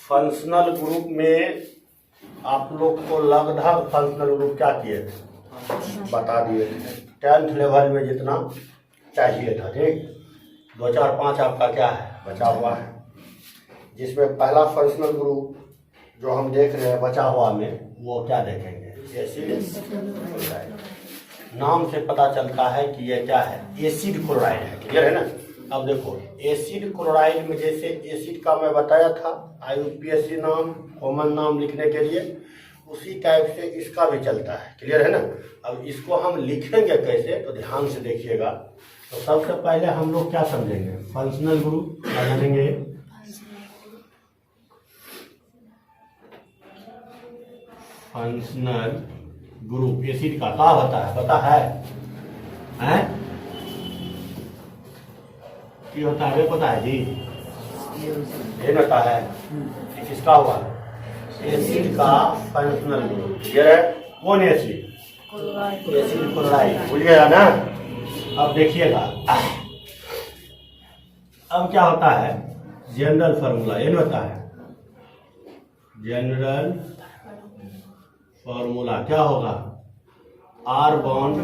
Functional group में आप लोग को लगभग फंक्शनल ग्रुप क्या किए थे बता दिए थे। 10th लेवल में जितना चाहिए था, ठीक। 2 4 5 आपका क्या है बचा हुआ है, जिसमें पहला फंक्शनल ग्रुप जो हम देख रहे हैं बचा हुआ में वो क्या देखेंगे, एसिड क्लोराइड। नाम से पता चलता है कि ये क्या है, एसिड क्लोराइड है। क्लियर है ना। अब देखो एसिड क्लोराइड में जैसे एसिड का मैं बताया था IUPAC नाम कॉमन नाम लिखने के लिए, उसी टाइप से इसका भी चलता है। क्लियर है ना। अब इसको हम लिखेंगे कैसे तो ध्यान से देखिएगा। तो सबसे पहले हम लोग क्या समझेंगे, फंक्शनल ग्रुप क्या जानेंगे। फंक्शनल ग्रुप एसिड का क्या होता है पता है, हैं? क्या होता है वे पता है जी, ये होता है किसका हुआ, एसिड का फंक्शनल ग्रुप। क्लियर है। कौन एसिड, एसिड क्लोराइड, भूलिएगा ना। अब देखिएगा अब क्या होता है, जनरल फार्मूला ये होता है, जनरल फार्मूला क्या होगा, R bond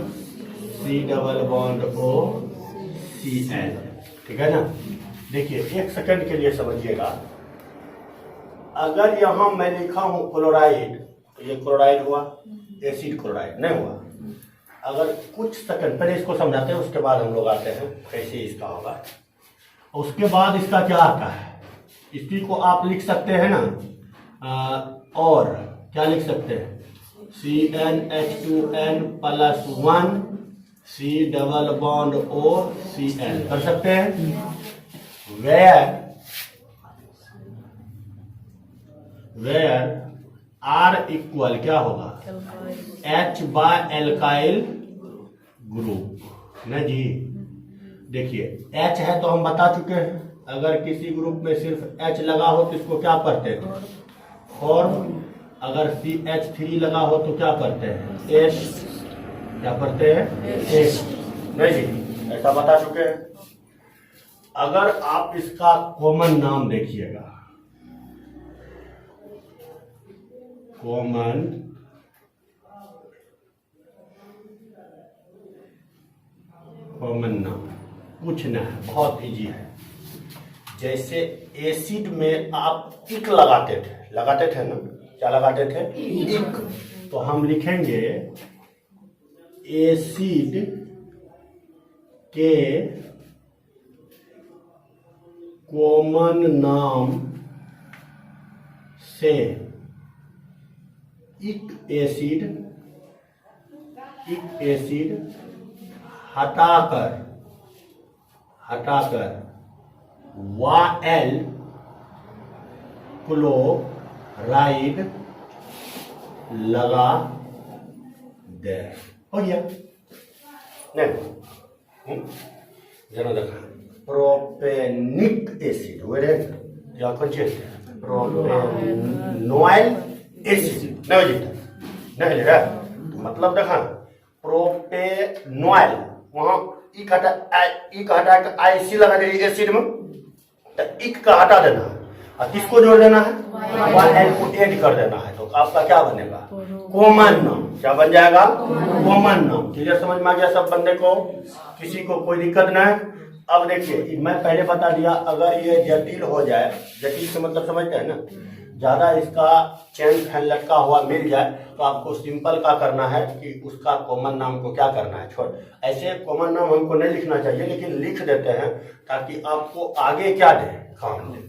C double bond O Cl। ठीक है ना। देखिए 1 सेकंड के लिए समझिएगा। अगर यहां मैं लिखा हूं क्लोराइड तो ये क्लोराइड हुआ, एसिड क्लोराइड नहीं हुआ। अगर कुछ सेकंड पहले इसको समझाते हैं, उसके बाद हम लोग आते हैं कैसे इसका होगा। उसके बाद इसका क्या आता है, इसी को आप लिख सकते हैं ना, और क्या लिख सकते हैं, CnH2n plus 1 C double bond O Cl कर सकते हैं। वेयर R इक्वल क्या होगा, H बाय एल्काइल ग्रुप ना जी। देखिए H है तो हम बता चुके हैं, अगर किसी ग्रुप में सिर्फ H लगा हो तो इसको क्या पढ़ते थे, फॉर्म। अगर CH3 लगा हो तो क्या पढ़ते हैं, H। क्या पढ़ते हैं, H। नहीं जी, ऐसा बता चुके हैं। अगर आप इसका कॉमन नाम देखिएगा, कॉमन नाम कुछ ना है, बहुत इजी है। जैसे एसिड में आप इक लगाते थे ना, क्या लगाते थे, इक। तो हम लिखेंगे एसिड के कॉमन नाम से इक एसिड हटाकर YL क्लोराइड लगा दे। हो गया नहीं, जरा देखा प्रोपेनिक एसिड या कुछ प्रोपेनोइल एसिड नहीं ले रहा। मतलब देखा प्रोपेनोइल, वहां इक हटा के IC लगा दे एसिड में, तो इक का हटा देना है और किसको जोड़ देना है, YL को ऐड कर देना है। तो आपका क्या बनेगा, कॉमन नाम। क्या बन जाएगा, कॉमन नाम। क्लियर, समझ में आ गया सब बंदे को, किसी को कोई दिक्कत नहीं। अब देखिए मैं पहले बता दिया, अगर ये जटिल हो जाए, जटिल से मतलब समझते हैं ना, ज्यादा इसका चेन फैन लटका हुआ मिल जाए तो आपको सिंपल क्या करना है कि उसका कॉमन नाम को क्या करना है, छोड़। ऐसे कॉमन नाम हमको नहीं लिखना चाहिए, लेकिन लिख देते हैं ताकि आपको आगे क्या दे, काम दे।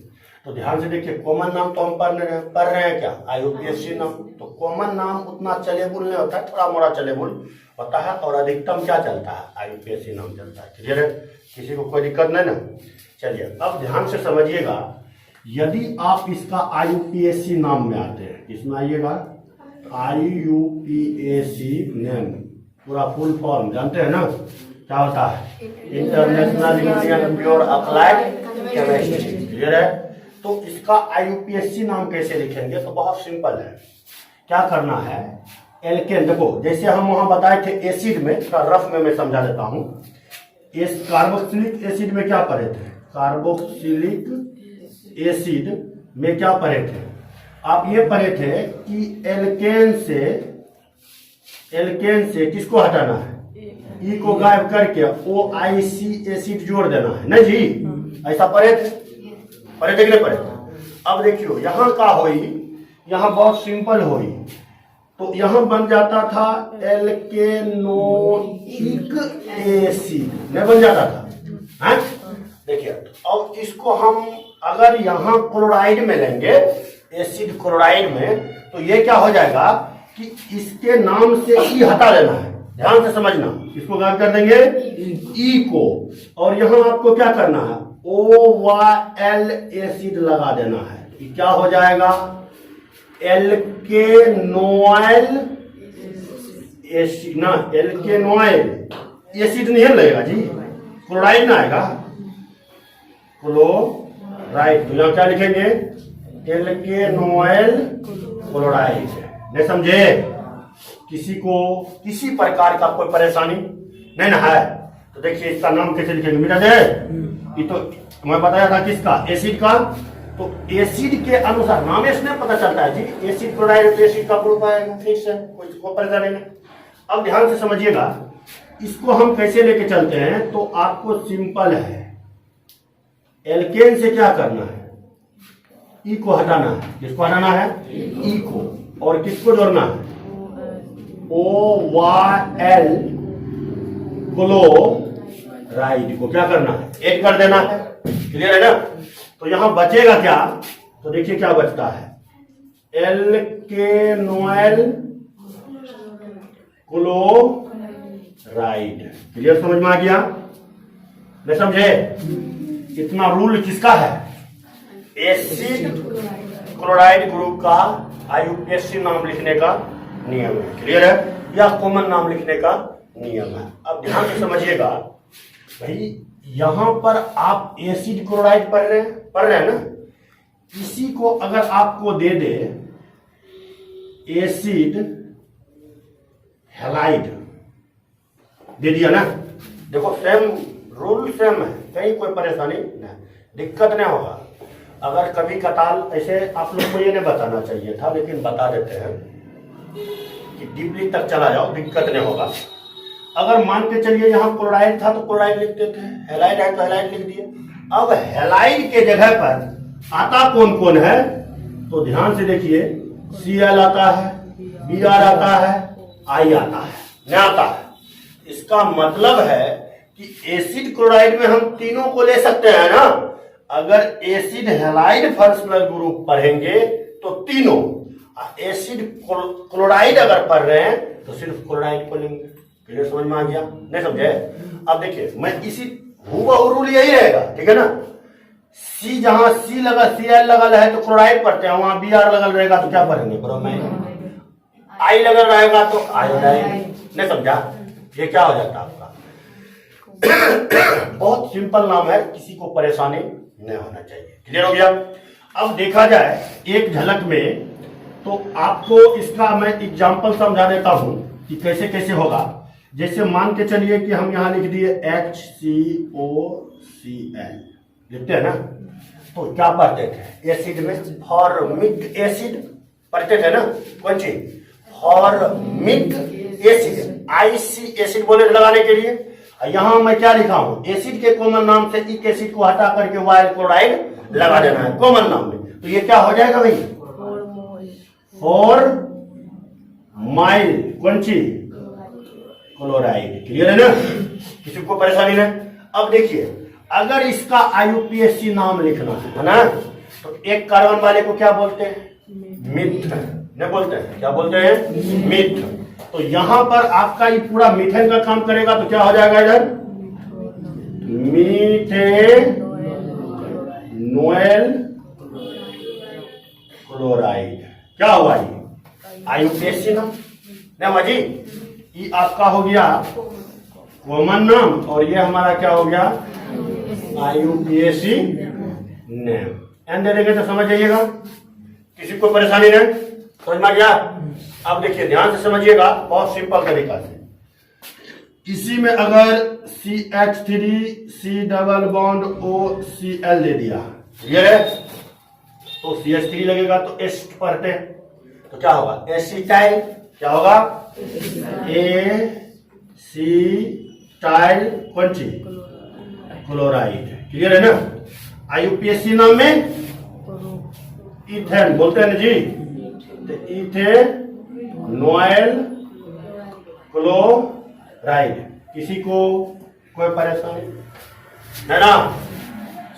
तो ध्यान से देखिए, कॉमन नाम तो हम पढ़ रहे हैं क्या, IUPAC नाम। तो कॉमन नाम उतना चलेबुल नहीं होता है, थोड़ा मोड़ा चलेबुल होता है, और अधिकतम क्या चलता है, IUPAC नाम चलता है। क्लियर है, किसी को कोई दिक्कत नहीं ना। चलिए अब ध्यान से समझिएगा, यदि आप इसका IUPAC नाम में आते हैं, इसमें आइएगा IUPAC नेम, पूरा फुल फॉर्म जानते हैं ना क्या होता है, international union pure applied chemistry. Clear है। तो इसका IUPAC नाम कैसे लिखेंगे, तो बहुत सिंपल है। क्या करना है, एल्केन, देखो जैसे हम वहां बताए थे एसिड में, थोड़ा रफ में मैं समझा देता हूं। कार्बोक्सिलिक एसिड में क्या पढ़े थे, कार्बोक्सिलिक एसिड में क्या पढ़े थे? आप ये पढ़े थे कि एल्केन से किसको हटाना है? ई को गायब करके OIC एसिड जोड़ देना है ना जी। ऐसा पढ़े थे कि नहीं पढ़े थे? अब देखियो यहाँ का होई, यहाँ बहुत सिंपल होई, तो यहाँ बन जाता था एल्केनोइक एसिड, नहीं बन जाता था? हाँ? देखिए अब इसको हम अगर यहाँ क्लोराइड में लेंगे, एसिड क्लोराइड में, तो ये क्या हो जाएगा कि इसके नाम से ई हटा देना है। ध्यान से समझना, इसको गायब कर देंगे ई को, और यहाँ आपको क्या करना है? OYL एसिड लगा देना है। तो क्या हो जाएगा? एल्केनोइल एसिड ना, एल्केनोइल एसिड नहीं लगेगा जी, क्लोराइड ना आएगा, क्लोराइड। तो यहाँ क्या लिखेंगे? एल्केनोइल क्लोराइड। नहीं समझे? किसी को किसी प्रकार का कोई परेशानी नहीं ना है? तो देखिए इसका नाम कैसे लिखेंगे? मिटा दे, ये तो मैं बताया था किसका? एसिड का। तो एसिड के अनुसार नाम इसमें पता चलता है जी, एसिड क्लोराइड, एसिड का ग्रुप आएगा। ठीक से, कोई परेशानी नहीं। अब ध्यान से समझिएगा, इसको हम कैसे लेके चलते हैं? तो आपको सिंपल है, एल्केन से क्या करना है? ई को हटाना है। किसको हटाना है? ई को। और किसको जोड़ना है? OYL क्लोराइड को क्या करना है? ऐड कर देना है। क्लियर है ना? तो यहां बचेगा क्या? तो देखिए क्या बचता है? एल्केनोइल क्लोराइड। क्लियर, समझ में आ गया? नहीं समझे? इतना रूल किसका है? एसिड क्लोराइड ग्रुप का IUPAC नाम लिखने का नियम है। क्लियर है? या कॉमन नाम लिखने का नियम है। अब ध्यान से समझिएगा भाई, यहां पर आप एसिड क्लोराइड पढ़ रहे हैं ना? इसी को अगर आपको दे दे एसिड हैलाइड, दे दिया ना? देखो सेम रूल सेम है, कहीं कोई परेशानी नहीं, दिक्कत नहीं होगा। अगर कभी कताल ऐसे आप लोग को ये नहीं बताना चाहिए था, लेकिन बता देते हैं कि डीपली तक चला जाओ, दिक्कत नहीं होगा। अगर मान के चलिए यहाँ क्लोराइड था तो क्लोराइड लिख देते हैं, हैलाइड है तो हैलाइड लिख दिए। अब हैलाइड के जगह पर आता कौन कौन है? तो ध्यान से देखिए, Cl आता है, Br आता है, I आता है, नहीं आता है। इसका मतलब है कि एसिड क्लोराइड में हम तीनों को ले सकते हैं ना? अगर एसिड हैलाइड फंक्शनल ग्रुप पढ़ेंगे तो तीनों, एसिड क्लोराइड अगर पढ़ रहे हैं तो सिर्फ क्लोराइड को लेंगे। क्लियर, समझ में आ गया? नहीं समझे? अब देखिए, मैं इसी हूबहू रूल यही रहेगा, ठीक है ना? सी जहां सी लगा, Cl लगल है तो क्लोराइड पढ़ते हैं, वहां Br लगल रहेगा तो क्या पढ़ेंगे? ब्रोमाइड। I लगल रहेगा तो आयोडाइड। नहीं समझा? ये क्या हो जाता है आपका? बहुत सिंपल नाम है, किसी को परेशानी नहीं होना चाहिए। क्लियर हो गया? अब देखा जाए एक झलक में, तो आपको इसका मैं एग्जांपल समझा देता हूं कि कैसे कैसे होगा। जैसे मान के चलिए कि हम यहां लिख दिए HCOCl, लिखते हैं ना? तो क्या पढ़ते थे एसिड में? फॉर्मिक एसिड पढ़ते थे ना? कौन चीज? फॉर्मिक एसिड, IC एसिड बोले लगाने के लिए। यहां मैं क्या लिखा हूं? एसिड के कॉमन नाम से इक एसिड को हटा करके वाइल क्लोराइड लगा देना है कॉमन नाम में। तो ये क्या हो जाएगा भाई? फॉर्माइल कौन चीज? क्लोराइड। क्लियर है ना? किसी को परेशानी नहीं? अब देखिए, अगर इसका IUPAC नाम लिखना है ना, तो एक कार्बन वाले को क्या बोलते हैं? मिथ। नहीं बोलते हैं? क्या बोलते हैं? मिथ। तो यहां पर आपका ये पूरा मीथेन का काम करेगा, तो क्या हो जाएगा इधर? मीथेनोइल क्लोराइड। क्या हुआ ये? IUPAC नाम नहीं जी? ये आपका हो गया कॉमन नाम, और ये हमारा क्या हो गया? IUPAC name. एन दे देंगे तो समझ जाइएगा, किसी को परेशानी नहीं। समझ में आ गया? अब देखिए ध्यान से समझिएगा, बहुत सिंपल तरीका से। इसी में अगर CH3 C double bond OCl दे दिया, ये तो CH3 लगेगा तो एसिड पढ़ते हैं, तो क्या होगा एसिटाइल, क्या होगा एसिटाइल कौन सी क्लोराइड। क्लियर है ना। IUPAC नाम में इथेन बोलते हैं ना जी, तो इथेनॉल क्लोराइड। किसी को कोई परेशानी है ना,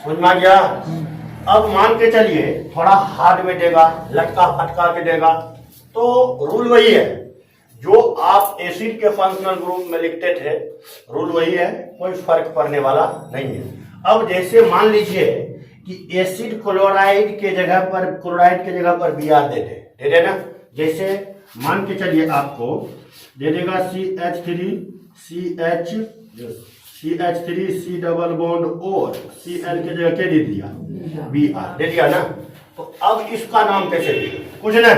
समझ में आ गया। अब मान के चलिए थोड़ा हार्ड में देगा, लटका फटका के देगा, तो रूल वही है जो आप एसिड के फंक्शनल ग्रुप में लिखते थे, रूल वही है, कोई फर्क पड़ने वाला नहीं है। अब जैसे मान लीजिए कि एसिड क्लोराइड के जगह पर, क्लोराइड के जगह पर Br दे दे ना, जैसे मान के चलिए आपको दे देगा CH3 C डबल बॉन्ड और Cl के जगह क्या दे दिया Br दे दिया ना। तो अब इसका नाम कैसे लिखेंगे, कुछ ना,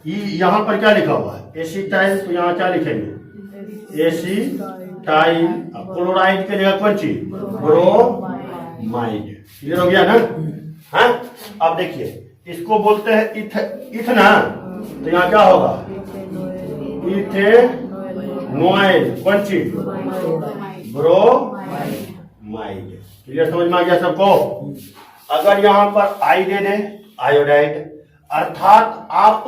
यहाँ पर क्या लिखा हुआ है एसिटाइल, तो यहाँ क्या लिखेंगे एसिटाइल, क्लोराइड के जगह कौन सी ब्रोमाइड। क्लियर हो गया ना। हाँ अब देखिए इसको बोलते हैं इथना, तो यहाँ क्या होगा इथेनॉल कौन सी ब्रोमाइड। क्लियर, समझ में आ गया सबको। अगर यहाँ पर आई दे दे आयोडाइड, अर्थात आप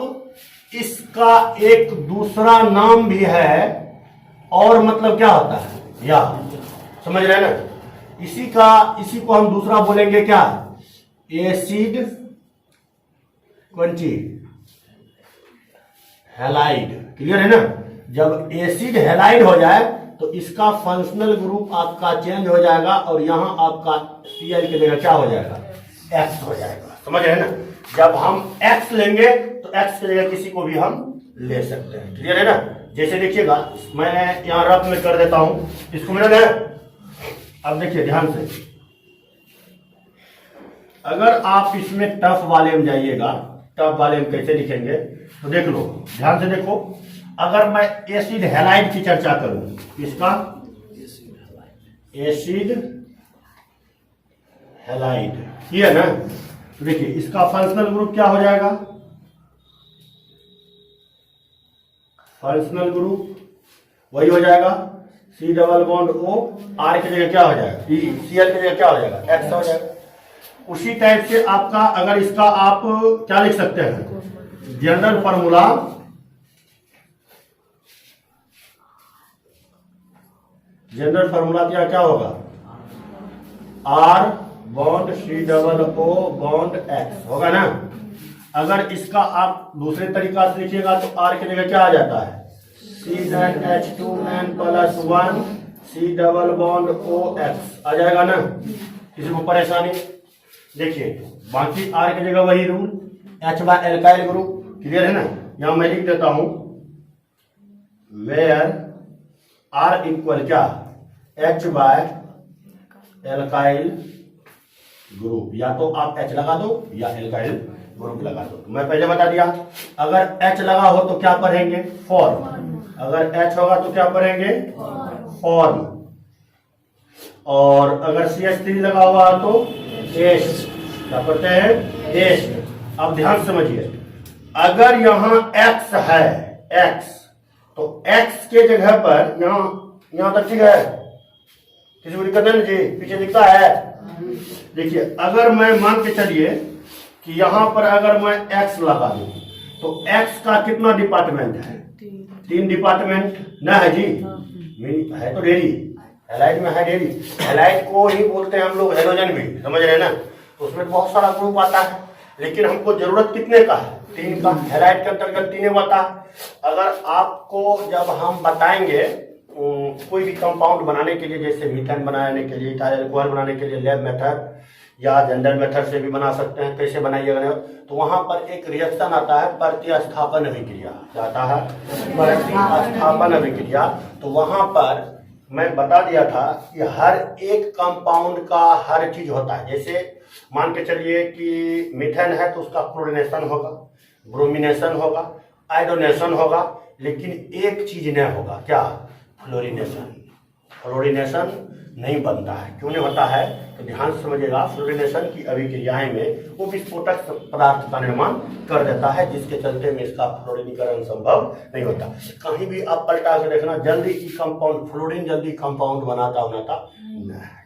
इसका एक दूसरा नाम भी है, और मतलब क्या होता है या, समझ रहे हैं ना। इसी को हम दूसरा बोलेंगे क्या एसिड कौन सी हैलाइड। क्लियर है ना। जब एसिड हैलाइड हो जाए तो इसका फंक्शनल ग्रुप आपका चेंज हो जाएगा, और यहां आपका Cl की जगह क्या हो जाएगा X हो जाएगा। समझ रहे हैं ना। जब हम X लेंगे तो X की जगह किसी को भी हम ले सकते हैं। क्लियर है ना। जैसे देखिएगा मैं यहाँ रफ में कर देता हूं, इसको मिला गया। अब देखिए ध्यान से, अगर आप इसमें टफ वाले में जाइएगा, टफ वाले में कैसे लिखेंगे तो देख लो, ध्यान से देखो। अगर मैं एसिड हैलाइड की चर्चा करूं, इसका एसिड हैलाइड ये है ना, तो देखिए इसका फंक्शनल ग्रुप क्या हो जाएगा, फंक्शनल ग्रुप वही हो जाएगा C double bond O, R की जगह क्या हो जाएगा Cl की जगह क्या हो जाएगा X हो जाएगा। उसी टाइप से आपका अगर इसका आप क्या लिख सकते हैं, जनरल फार्मूला, जनरल फार्मूला क्या होगा R bond C double O bond X होगा ना। अगर इसका आप दूसरे तरीका से लिखिएगा तो R की जगह क्या आ जाता है CnH2n+1 C double bond OX आ जाएगा ना। किसी को परेशानी, देखिए बाकी R की जगह वही rule, H by alkyl group. Clear है ना। यहां मैं लिख देता हूं वेयर R इक्वल क्या H बाय एल्काइल ग्रुप, या तो आप H लगा दो या एल्काइल ग्रुप लगा दो। मैं पहले बता दिया, अगर H लगा हो तो क्या पढ़ेंगे फॉर्म, अगर H होगा तो क्या पढ़ेंगे फॉर्म, और अगर CH3 लगा हुआ तो एस्ट, क्या पढ़ते हैं एस्ट। अब ध्यान समझिए, अगर यहां X है X, तो X के जगह पर यहां तक ठीक है, किसी को दिक्कत है ना जी, पीछे दिखता है। देखिए अगर मैं मान के चलिए कि यहां पर अगर मैं X लगा दूं तो X का कितना डिपार्टमेंट है 3 डिपार्टमेंट ना है जी, है तो डेरी, हैलाइड में है डेरी, हैलाइड को ही बोलते हैं हम लोग हेलोजन भी, समझ रहे हैं ना। तो उसमें बहुत सारा ग्रुप आता है, लेकिन हमको जरूरत कितने का है 3 का, हैलाइड के अंतर्गत 3 आता है। अगर आपको जब हम बताएंगे कोई भी कंपाउंड बनाने के लिए, जैसे मीथेन बनाने के लिए, इथाइल अल्कोहल बनाने के लिए लैब मेथड या जनरल मेथड से भी बना सकते हैं, कैसे बनाइएगा, तो वहां पर एक रिएक्शन आता है प्रतिस्थापन अभिक्रिया, क्या आता है प्रतिस्थापन अभिक्रिया। तो वहां पर मैं बता दिया था कि हर एक कंपाउंड का हर चीज होता है। जैसे मान के चलिए कि मीथेन है तो उसका क्लोरीनेशन होगा, ब्रोमिनेशन होगा, आयोडोनेशन होगा, लेकिन एक चीज नहीं होगा, क्या फ्लोरीनेशन। फ्लोरीनेशन नहीं बनता है। क्यों नहीं होता है तो ध्यान से समझिएगा, फ्लोरिनेशन की अभिक्रियाएं में वो विस्फोटक पदार्थ का निर्माण कर देता है, जिसके चलते में इसका फ्लोरीनीकरण संभव नहीं होता। कहीं भी आप पलटा के देखना, जल्दी ई कंपाउंड फ्लोरीन जल्दी कंपाउंड बनाता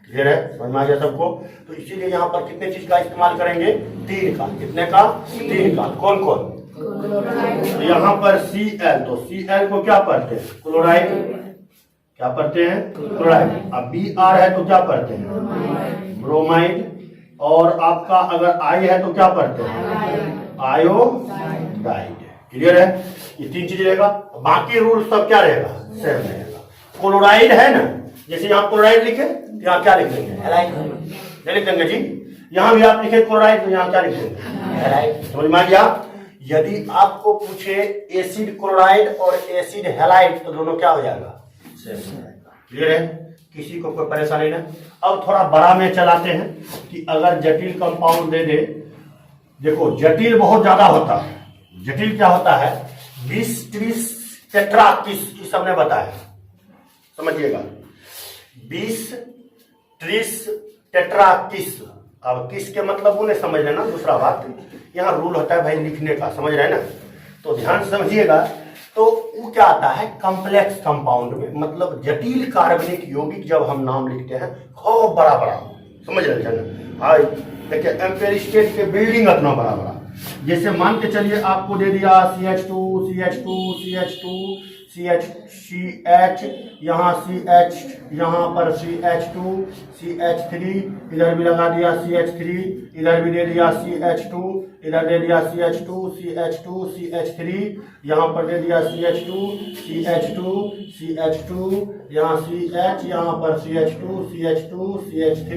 क्लियर है, समझ में आ गया सबको। तो इसीलिए यहाँ पर कितने चीज का इस्तेमाल करेंगे, 3 का। कितने का, 3 का। कौन कौन, तो यहाँ पर Cl, तो Cl को क्या पढ़ते हैं, क्लोराइड। क्या पढ़ते हैं, क्लोराइड। अब Br है तो क्या पढ़ते हैं, ब्रोमाइड। और आपका अगर I है तो क्या पढ़ते हैं, आयोडाइड। क्लियर है, ये 3 चीज रहेगा। बाकी रूल सब क्या रहेगा, सेम रहेगा। क्लोराइड है ना, जैसे यहाँ क्लोराइड लिखे, यहाँ क्या लिख देंगे, हैलाइड। क्या लिख देंगे जी, यहाँ भी आप लिखे क्लोराइड तो यहाँ क्या लिख देंगे, हैलाइड। समझ में आ गया। यदि आपको पूछे एसिड क्लोराइड और एसिड हैलाइड तो दोनों क्या हो जाएगा, क्लियर है, किसी को कोई परेशानी नहीं। अब थोड़ा बड़ा में चलाते हैं कि अगर जटिल कंपाउंड दे दे, देखो जटिल बहुत ज्यादा होता है। जटिल क्या होता है, 20, 30, टेट्रा किस सबने बताया, समझिएगा, 20, 30, टेट्रा किस। अब किस के मतलब उन्हें समझ लेना। दूसरा बात, यहाँ रूल होता है भाई लिखने का, समझ रहे हैं ना, तो ध्यान से समझिएगा। तो वो क्या आता है, कॉम्प्लेक्स कंपाउंड में, मतलब जटिल कार्बनिक यौगिक जब हम नाम लिखते हैं खूब बड़ा बड़ा, समझ रहे हैं ना। हाँ देखिए, एम्पियर स्टेट के बिल्डिंग इतना बड़ा बड़ा, जैसे मान के चलिए आपको दे दिया CH2, CH2, CH2, CH, यहाँ CH, यहाँ पर CH2, CH3, इधर भी लगा दिया CH3, इधर भी दे दिया CH2, इधर दे दिया CH2, CH2, CH3, यहाँ पर दे दिया CH2, CH2, CH2, यहाँ CH, यहाँ पर CH2, CH2, CH3,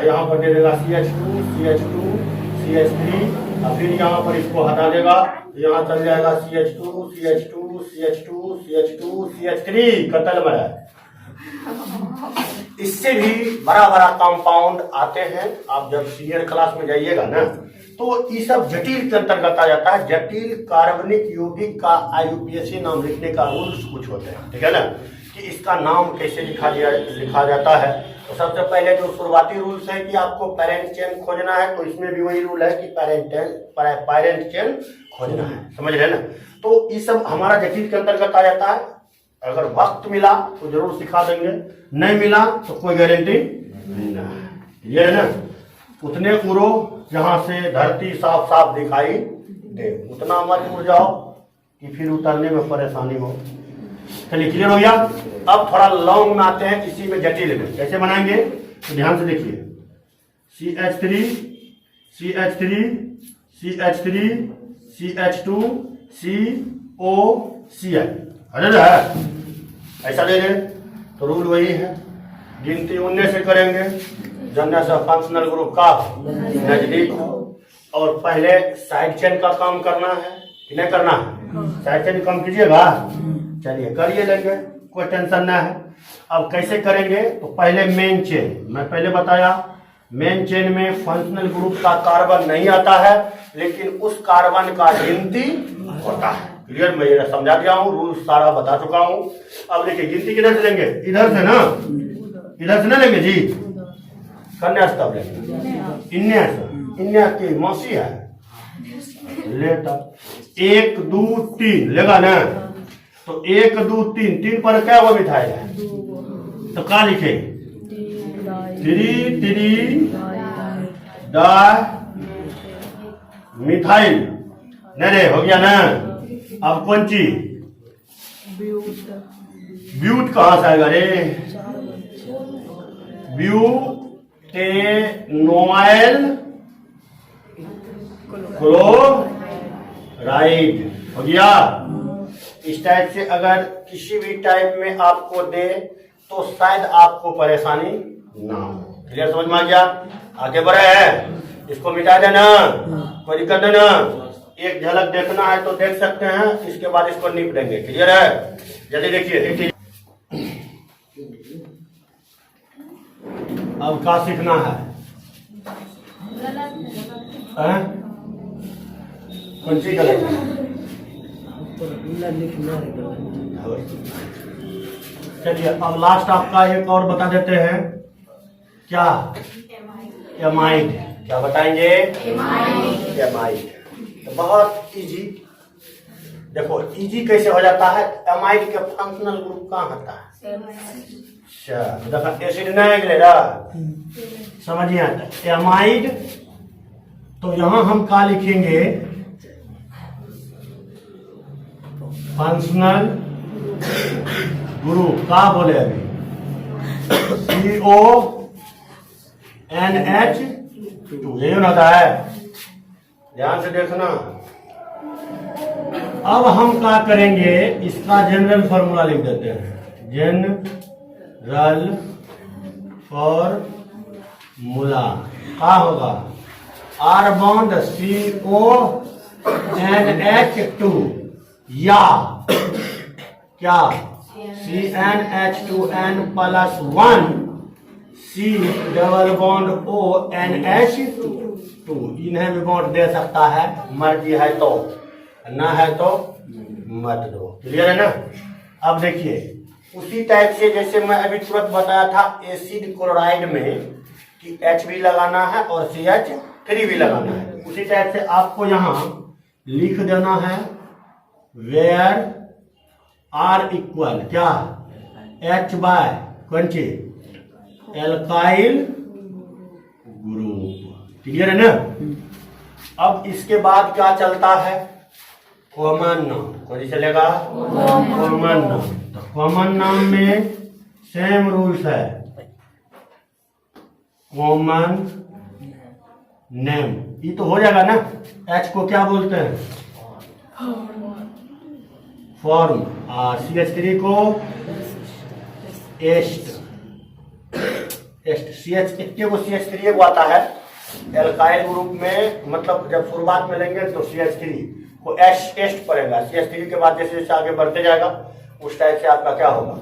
यहाँ पर दे देगा CH2, CH2, CH3, और फिर यहाँ पर इसको हटा देगा, यहाँ चल जाएगा CH2, CH2, CH2, CH2, CH3, कतल में है। इससे भी बड़ा बड़ा कंपाउंड आते हैं। आप जब सीनियर क्लास में जाइएगा ना, तो ये सब जटिल के अंतर्गत आ जाता है। जटिल कार्बनिक यौगिक का IUPAC नाम लिखने का रूल्स कुछ होते हैं, ठीक है ना, कि इसका नाम कैसे लिखा जाता है। तो सबसे पहले जो शुरुआती रूल्स है कि आपको पेरेंट चेन खोजना है, तो इसमें भी वही रूल है कि पेरेंट चेन खोजना है, समझ रहे हैं ना। तो ये सब हमारा जटिल के अंतर्गत आ जाता है। अगर वक्त मिला तो जरूर सिखा देंगे, नहीं मिला तो कोई गारंटी नहीं है, ये है ना। उतने उड़ो जहां से धरती साफ साफ दिखाई दे, उतना मत उड़ जाओ कि फिर उतरने में परेशानी हो। चलिए क्लियर हो गया। अब थोड़ा लॉन्ग में आते हैं, इसी में जटिल में कैसे बनाएंगे, तो ध्यान से देखिए। CH3, CH3, CH3, CH2, COCl, है ऐसा दे दे तो रूल वही है, गिनती 19 से करेंगे, जनने से फंक्शनल ग्रुप का नजदीक हो। और पहले साइड चेन का काम करना है कि नहीं करना है, साइड चेन काम कीजिएगा। चलिए करिए लेंगे, कोई टेंशन ना है। अब कैसे करेंगे, तो पहले मेन चेन, मैं पहले बताया मेन चेन में फंक्शनल ग्रुप का कार्बन नहीं आता है, लेकिन उस कार्बन का गिनती होता है। क्लियर, मैं ये समझा दिया हूँ, रूल सारा बता चुका हूँ। अब देखिए गिनती किधर से लेंगे, इधर से ना, इधर से ना लेंगे जी, कन्या से तब लेंगे, इन्या की मौसी है लेता। 1 2 3 लेगा ना, तो 1 2 3, 3 पर क्या वो मिठाई है, तो क्या लिखे 3 3 डाई मिथाइल, नहीं हो गया ना। अब कौन चीज, ब्यूट कहां से आएगा रे, ब्यूटेनॉइल क्लोराइड हो गया। इस टाइप से अगर किसी भी टाइप में आपको दे तो शायद आपको परेशानी ना हो। क्लियर, समझ में आ गया। आगे बढ़े हैं, इसको मिटा देना, कोई दिक्कत नहीं ना। एक झलक देखना है तो देख सकते हैं, इसके बाद इसको निप देंगे। क्लियर है, जल्दी देखिए। अब क्या सीखना है, कौन सी गलत है, चलिए अब लास्ट आपका एक और बता देते हैं, क्या? एमाइड। क्या बताएंगे? एमाइड। तो बहुत इजी। देखो इजी कैसे हो जाता है, एमाइड के फंक्शनल ग्रुप कहाँ होता है? अच्छा देखो एसिड नहीं गिरेगा, समझिए। एमाइड तो यहां हम क्या लिखेंगे? फंक्शनल ग्रुप का बोले अभी CONH2, यही होता है, ध्यान से देखना। अब हम क्या करेंगे, इसका जनरल फॉर्मूला लिख देते हैं। जनरल फॉर्मूला क्या होगा? R बॉन्ड CONH2 या क्या CnH2n + 1 C double bond ONH2। इन्हें भी बॉन्ड दे सकता है, मर्जी है तो, ना है तो मत दो। क्लियर है ना? अब देखिए उसी टाइप से जैसे मैं अभी तुरंत बताया था एसिड क्लोराइड में कि H भी लगाना है और CH3 भी लगाना है, उसी टाइप से आपको यहाँ लिख देना है वेयर R इक्वल क्या? H बाय कौन सी? Alkyl group. क्लियर है ना? अब इसके बाद क्या चलता है? कॉमन नाम। कौन चलेगा? कॉमन नाम। तो कॉमन नाम में सेम रूल्स है। कॉमन नेम ये तो हो जाएगा ना। H को क्या बोलते हैं? फॉर्म। CH3 को एस्ट। CH को CH3 को आता है एल्काइल ग्रुप में, मतलब जब शुरुआत में लेंगे तो CH3 को एस्ट पड़ेगा। CH3 के बाद जैसे जैसे आगे बढ़ते जाएगा उस टाइप से आपका क्या होगा?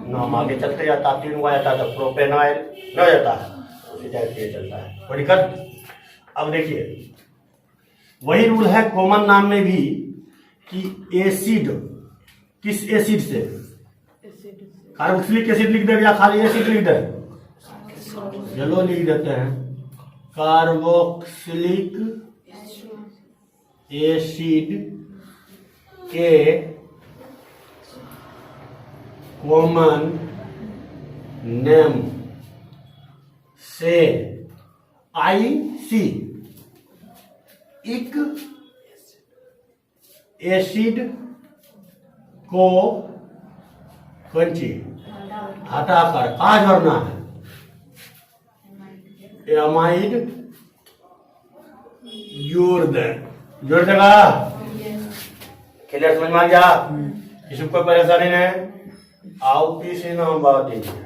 नाम आगे चलते जाता, 3 हुआ जाता है तो प्रोपेनॉइल न हो जाता है, उसी टाइप से चलता है। कोई दिक्कत? अब देखिए वही रूल है कॉमन नाम में भी कि एसिड किस एसिड से? कार्बोक्सिलिक एसिड लिख दे या खाली एसिड लिख दे? चलो लिख देते हैं कार्बोक्सिलिक एसिड के कॉमन नेम से IC एक एसिड को कौन सी हटाकर कहाँ जोड़ना है? एमाइड जोड़ देगा। क्लियर? समझ में आ गया? किसी को परेशानी नहीं? आओ किसी नाम बात दीजिए।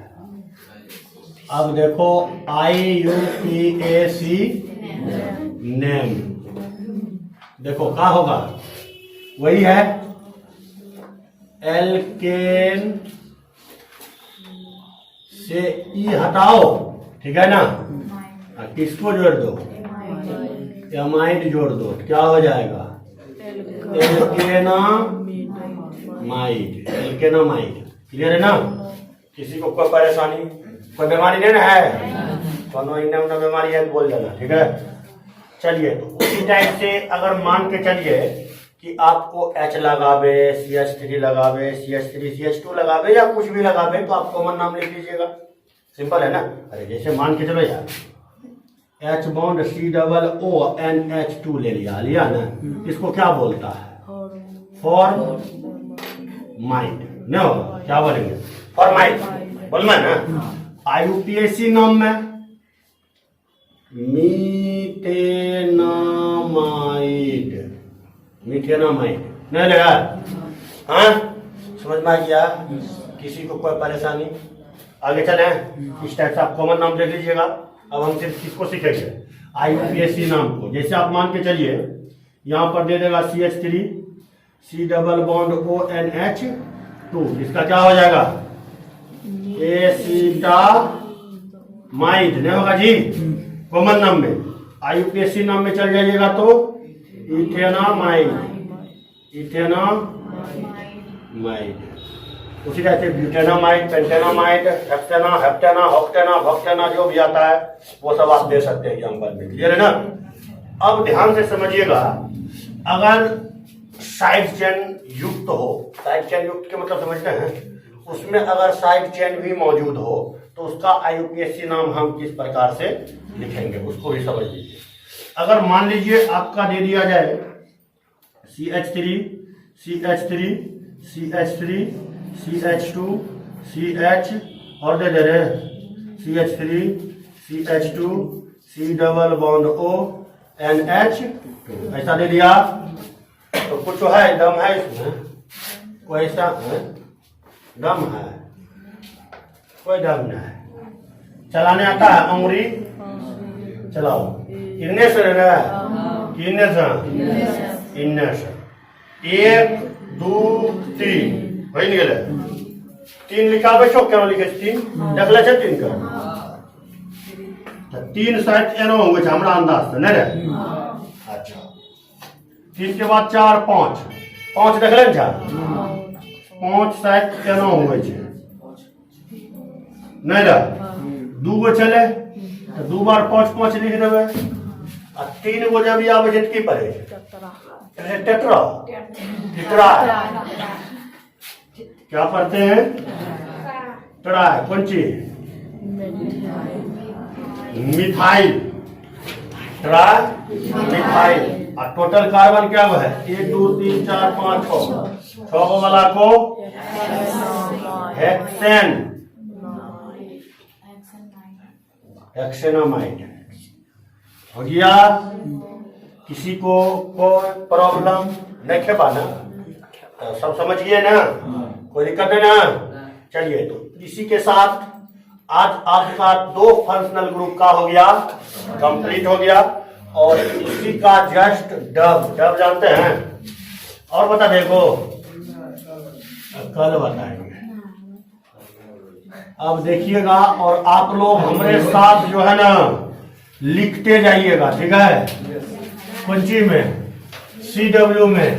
अब देखो IUPAC नेम, देखो क्या होगा? वही है एल्केन से ई हटाओ, ठीक है ना? किसको जोड़ दो? एमाइड जोड़ दो, क्या हो जाएगा? एल्केनामाइड। क्लियर है ना? किसी को कोई परेशानी, कोई बीमारी नहीं ना है? कोनो इन्ना बीमारी है तो बोल देना, ठीक है? चलिए तो उसी टाइप से अगर मान के चलिए कि आपको H लगावे, CH3 लगावे, CH3 CH2 लगावे या कुछ भी लगावे तो आप कॉमन नाम लिख लीजिएगा। सिंपल है ना? अरे जैसे मान के चलो यार H बॉन्ड COONH2 ले लिया ना, इसको क्या बोलता है? फॉर्माइड। नहीं होगा? क्या बोलेंगे? फॉर्माइड बोलना ना। IUPAC नाम में मीथेनामाइड नहीं लगा? हाँ समझ में आ गया? किसी को कोई परेशानी? आगे चले इस टाइप से आप कॉमन नाम ले लीजिएगा। अब हम सिर्फ किसको सीखेंगे? IUPAC नाम को। जैसे आप मान के चलिए यहाँ पर दे देगा CH3 C double bond ONH2, इसका क्या हो जाएगा? एसिटामाइड नहीं होगा जी? कॉमन नाम में IUPAC नाम में चल जाइएगा तो इथेनामाइड। उसी तरह से ब्यूटेनामाइड, पेंटेनामाइड, हेक्सेना, हेप्टेना, ऑक्टेना, भक्टेना जो भी आता है वो सब आप दे सकते हैं एग्जाम्पल में। क्लियर है ना? अब ध्यान से समझिएगा, अगर साइड चेन युक्त हो, साइड चेन युक्त के मतलब समझते हैं, उसमें अगर साइड चेन भी मौजूद हो तो उसका IUPAC नाम हम किस प्रकार से लिखेंगे उसको भी समझ लीजिए। अगर मान लीजिए आपका दे दिया जाए CH3, CH3, CH3, CH2, CH और दे रहे CH3, CH2, C double bond O NH, ऐसा दे दिया तो कुछ है दम है इसमें, कोई ऐसा है दम है, कोई दम नहीं है। चलाने आता है अंगुरी, चलाओ, इनने से इनने से 1 2 3 वही निकले 3 लिखा बैठो, क्या लिखे 3 देख ले 3 का 3 शायद एनो हुए हमरा अंदाज से नहीं रे। अच्छा 3 के बाद 4 5 देख ले 5 शायद एनो हुए नहीं रे। 2 गो चले तो 2 बार 5 5 लिख देवे आ 3 गो जब आवे की पड़े टेट्रा टेट्रा क्या पढ़ते हैं? ट्राई कौन चीज? Methyl, tri methyl. और टोटल कार्बन क्या है? 1 2 3 4 5 6 वाला को हेक्सेन, हेक्सेनामाइड हो गया। किसी को कोई प्रॉब्लम नहीं है पाना, तो सब समझ गए ना, कोई दिक्कत नहीं ना? चलिए तो इसी के साथ आज आपका 2 फंक्शनल ग्रुप का हो गया, कंप्लीट हो गया। और इसी का जस्ट डब जानते हैं और बता देखो कल बताएंगे। अब देखिएगा और आप लोग हमारे साथ जो है ना लिखते जाइएगा, ठीक है? कुंची में CW में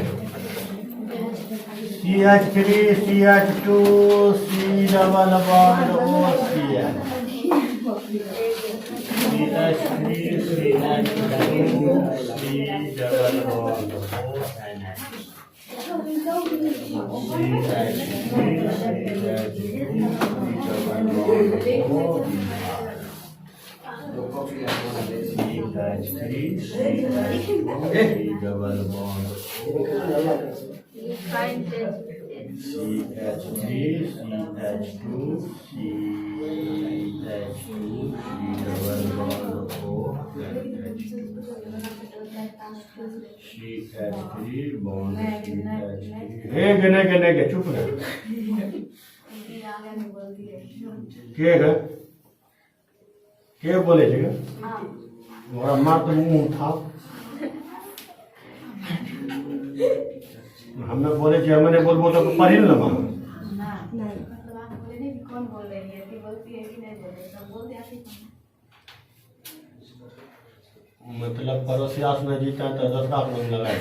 CH3 CH2 C double bond O CH, CH3 CH2 C double bond O NH, double bond गने चुप रहे के बोले थे मार तो मुंह उठा हमने बोले कि हमने बोल तो पढ़ी ना मां मतलब पड़ोसियास में जीता तो 10 लाख लोग लगाए।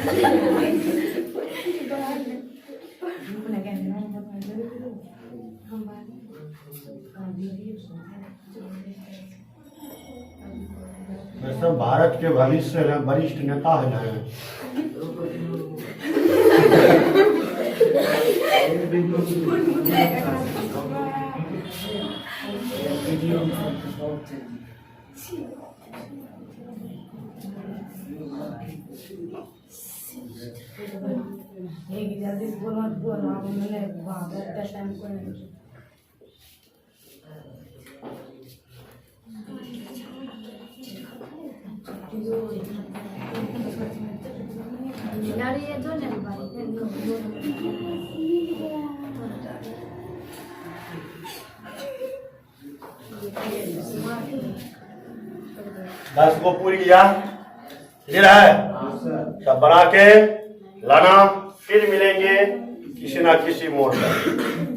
वैसे भारत के भविष्य में वरिष्ठ नेता है ना जल्दी बोल मत बोल मैंने बहुत टाइम को ये दो नहीं दस को पूरी किया क्लियर है सब बना के लाना, फिर मिलेंगे किसी ना किसी मोड़ पर।